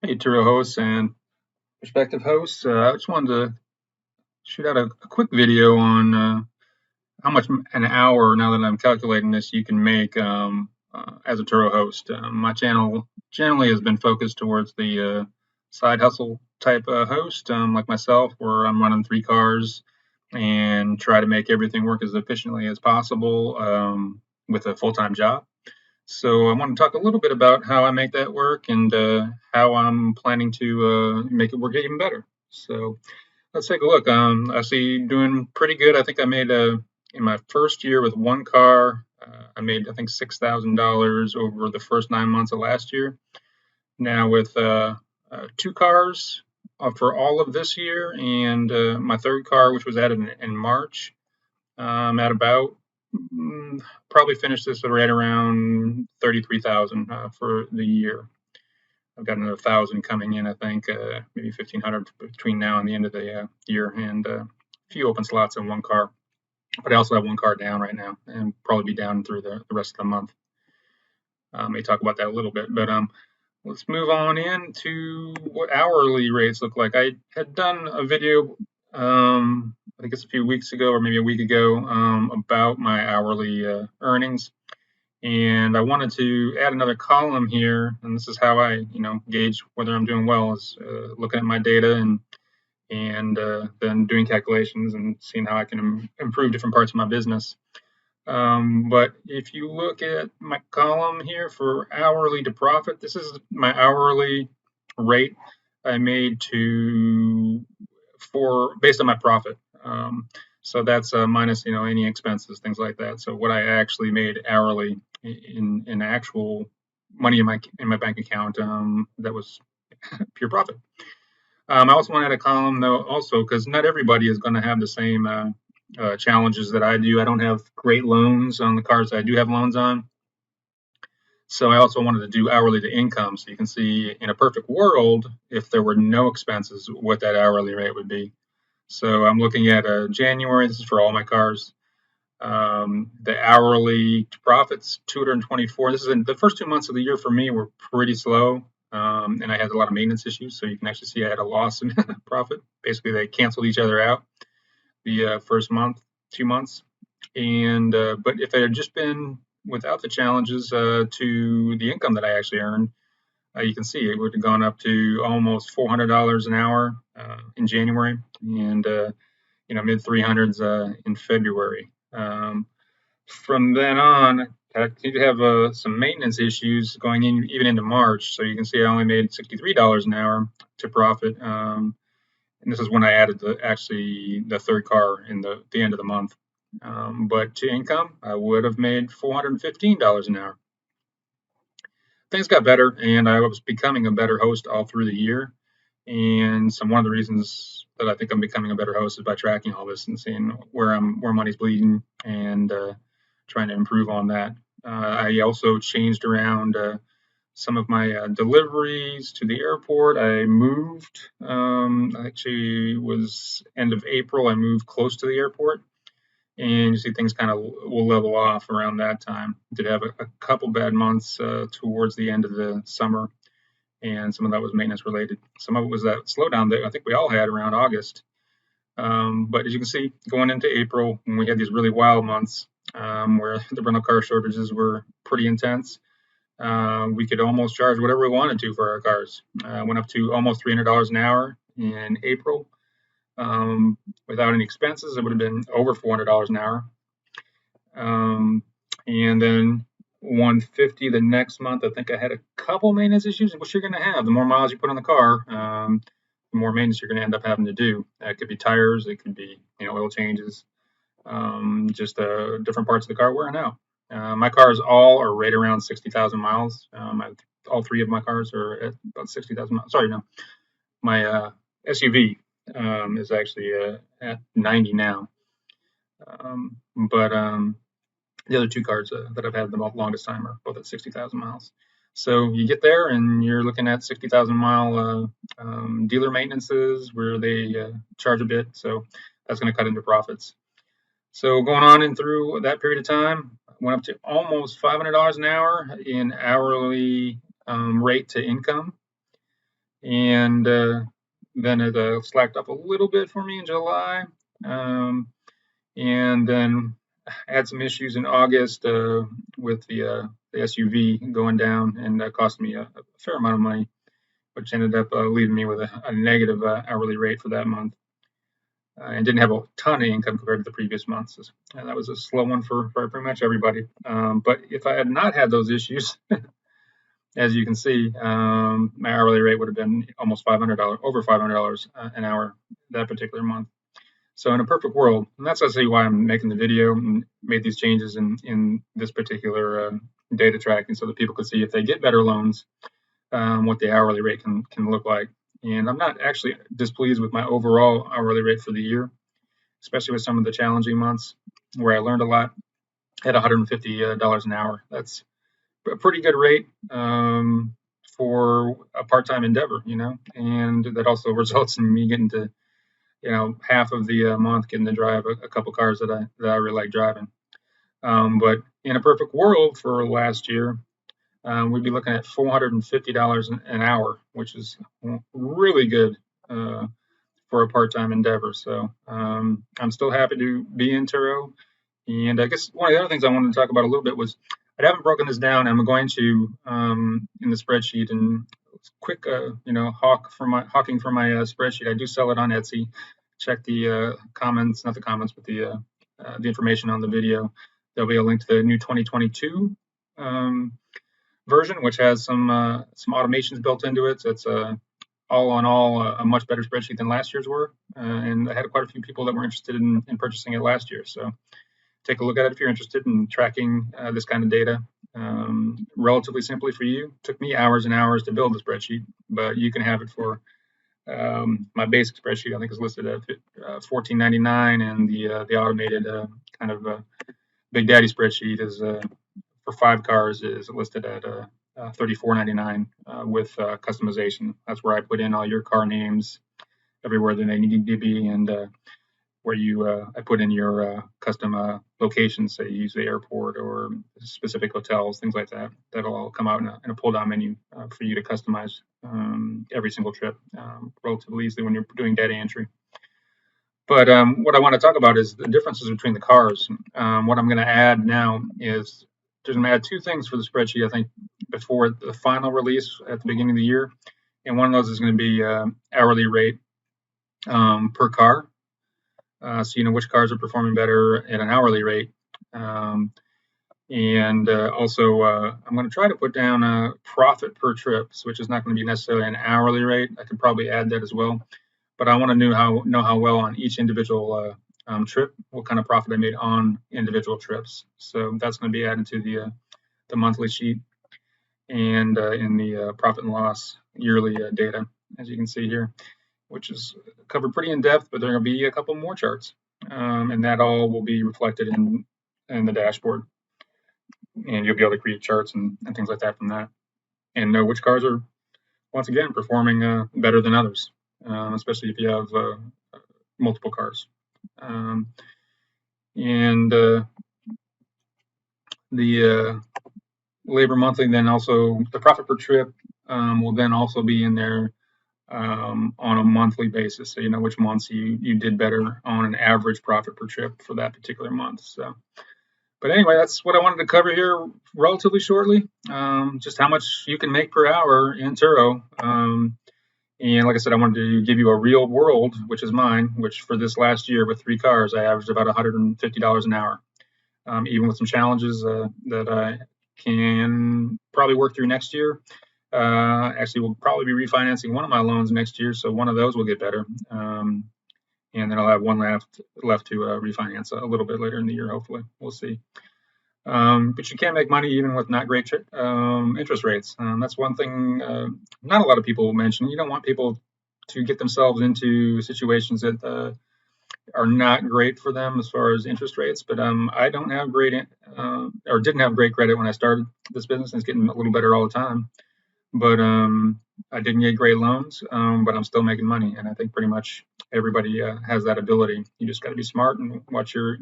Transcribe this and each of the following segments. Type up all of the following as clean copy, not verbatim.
Hey, Turo hosts and prospective hosts. I just wanted to shoot out a quick video on how much an hour, now that I'm calculating this, you can make as a Turo host. My channel generally has been focused towards the side hustle type host, like myself, where I'm running 3 cars and try to make everything work as efficiently as possible with a full-time job. So I want to talk a little bit about how I make that work and how I'm planning to make it work even better. So let's take a look. I see you doing pretty good. I think I made in my first year with 1 car. I made I think $6,000 over the first 9 months of last year. Now with 2 cars for all of this year, and my third car, which was added in March, at about probably finish this at right around 33,000 for the year. I've got another 1,000 coming in, I think, maybe 1,500 between now and the end of the year, and a few open slots in 1 car. But I also have 1 car down right now, and probably be down through the rest of the month. May talk about that a little bit, but let's move on into what hourly rates look like. I had done a video, I think it's a few weeks ago or maybe a week ago, about my hourly earnings. And I wanted to add another column here, and this is how I, gauge whether I'm doing well, is looking at my data and then doing calculations and seeing how I can improve different parts of my business. But if you look at my column here for hourly to profit, this is my hourly rate I made based on my profit. So that's minus any expenses, things like that. So what I actually made hourly in actual money in my bank account, that was pure profit. I also want to add a column though, also because not everybody is going to have the same challenges that I do. I don't have great loans on the cars that I do have loans on. So I also wanted to do hourly to income, so you can see in a perfect world, if there were no expenses, what that hourly rate would be. So I'm looking at January. This is for all my cars. The hourly profits, 224. This is in the first 2 months of the year for me were pretty slow, and I had a lot of maintenance issues. So you can actually see I had a loss in profit. Basically, they canceled each other out the first month, 2 months, and but if it had just been without the challenges to the income that I actually earned, you can see it would have gone up to almost $400 an hour in January, and mid 300s in February. From then on, I continue to have some maintenance issues going in even into March. So you can see I only made $63 an hour to profit. And this is when I added the third car in the end of the month. But to income, I would have made $415 an hour. Things got better, and I was becoming a better host all through the year. And one of the reasons that I think I'm becoming a better host is by tracking all this and seeing where money's bleeding and trying to improve on that. I also changed around some of my deliveries to the airport. I moved. Actually, was end of April. I moved close to the airport, and you see things kind of will level off around that time. Did have a couple bad months towards the end of the summer, and some of that was maintenance related. Some of it was that slowdown that I think we all had around August. But as you can see, going into April, when we had these really wild months where the rental car shortages were pretty intense, we could almost charge whatever we wanted to for our cars. Went up to almost $300 an hour in April. Without any expenses, it would have been over $400 an hour. And then 150 the next month. I think I had a couple maintenance issues, which you're going to have. The more miles you put on the car, the more maintenance you're going to end up having to do. It could be tires, it could be oil changes, just different parts of the car wearing out. My cars all are right around 60,000 miles. All 3 of my cars are at about 60,000 miles. Sorry, no, my SUV is actually at 90 now. But the other 2 cars that I've had the longest time are both at 60,000 miles. So you get there and you're looking at 60,000 mile dealer maintenances where they charge a bit. So that's going to cut into profits. So going on and through that period of time, went up to almost $500 an hour in hourly rate to income. and then it slacked up a little bit for me in July, um, and then I had some issues in August with the SUV going down, and that cost me a fair amount of money, which ended up leaving me with a negative hourly rate for that month, and didn't have a ton of income compared to the previous months. And that was a slow one for pretty much everybody. But if I had not had those issues, as you can see, my hourly rate would have been almost $500, over $500 an hour that particular month. So in a perfect world, and that's actually why I'm making the video and made these changes in this particular data tracking, so that people could see if they get better loans, what the hourly rate can look like. And I'm not actually displeased with my overall hourly rate for the year, especially with some of the challenging months where I learned a lot at $150 an hour. That's a pretty good rate for a part-time endeavor, and that also results in me getting to, half of the month getting to drive a couple cars that I really like driving. But in a perfect world for last year, we'd be looking at $450 an hour, which is really good for a part-time endeavor. So I'm still happy to be in Turo. And I guess one of the other things I wanted to talk about a little bit was I haven't broken this down. I'm going to in the spreadsheet and quick, hawking from my spreadsheet. I do sell it on Etsy. Check the comments, not the comments, but the information on the video. There'll be a link to the new 2022 version, which has some automations built into it. So it's all in all a much better spreadsheet than last year's were. And I had quite a few people that were interested in purchasing it last year. So take a look at it if you're interested in tracking this kind of data. Relatively simply for you. Took me hours and hours to build the spreadsheet, but you can have it for my basic spreadsheet. I think is listed at $14.99, and the automated kind of Big Daddy spreadsheet is for 5 cars is listed at $34.99 with customization. That's where I put in all your car names everywhere that they need to be, and where I put in your custom locations, say you use the airport or specific hotels, things like that. That'll all come out in a pull-down menu for you to customize every single trip relatively easily when you're doing data entry. But what I want to talk about is the differences between the cars. What I'm going to add now is just going to add 2 things for the spreadsheet, I think, before the final release at the beginning of the year. And one of those is going to be hourly rate per car. So you know which cars are performing better at an hourly rate. And also, I'm going to try to put down a profit per trip, which is not going to be necessarily an hourly rate. I could probably add that as well. But I want to know how well on each individual trip, what kind of profit I made on individual trips. So that's going to be added to the monthly sheet and in the profit and loss yearly data, as you can see here, which is covered pretty in depth, but there are going to be a couple more charts, and that all will be reflected in the dashboard, and you'll be able to create charts and things like that from that, and know which cars are once again performing better than others, especially if you have multiple cars. And the labor monthly, then also the profit per trip will then also be in there on a monthly basis, so you know which months you did better on an average profit per trip for that particular month. So, but anyway, that's what I wanted to cover here relatively shortly. Just how much you can make per hour in Turo. And like I said, I wanted to give you a real world, which is mine, which for this last year with 3 cars, I averaged about $150 an hour, even with some challenges that I can probably work through next year. Actually, we'll probably be refinancing one of my loans next year, so one of those will get better. And then I'll have one left to refinance a little bit later in the year, hopefully. We'll see. But you can make money even with not great interest rates. That's one thing not a lot of people mention. You don't want people to get themselves into situations that are not great for them as far as interest rates. But I don't have great or didn't have great credit when I started this business, and it's getting a little better all the time. But I didn't get great loans, but I'm still making money, and I think pretty much everybody has that ability. You just got to be smart and watch your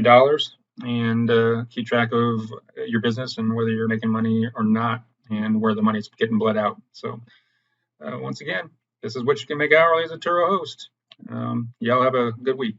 dollars and keep track of your business and whether you're making money or not, and where the money's getting bled out. So once again, this is what you can make hourly as a Turo host. Y'all have a good week.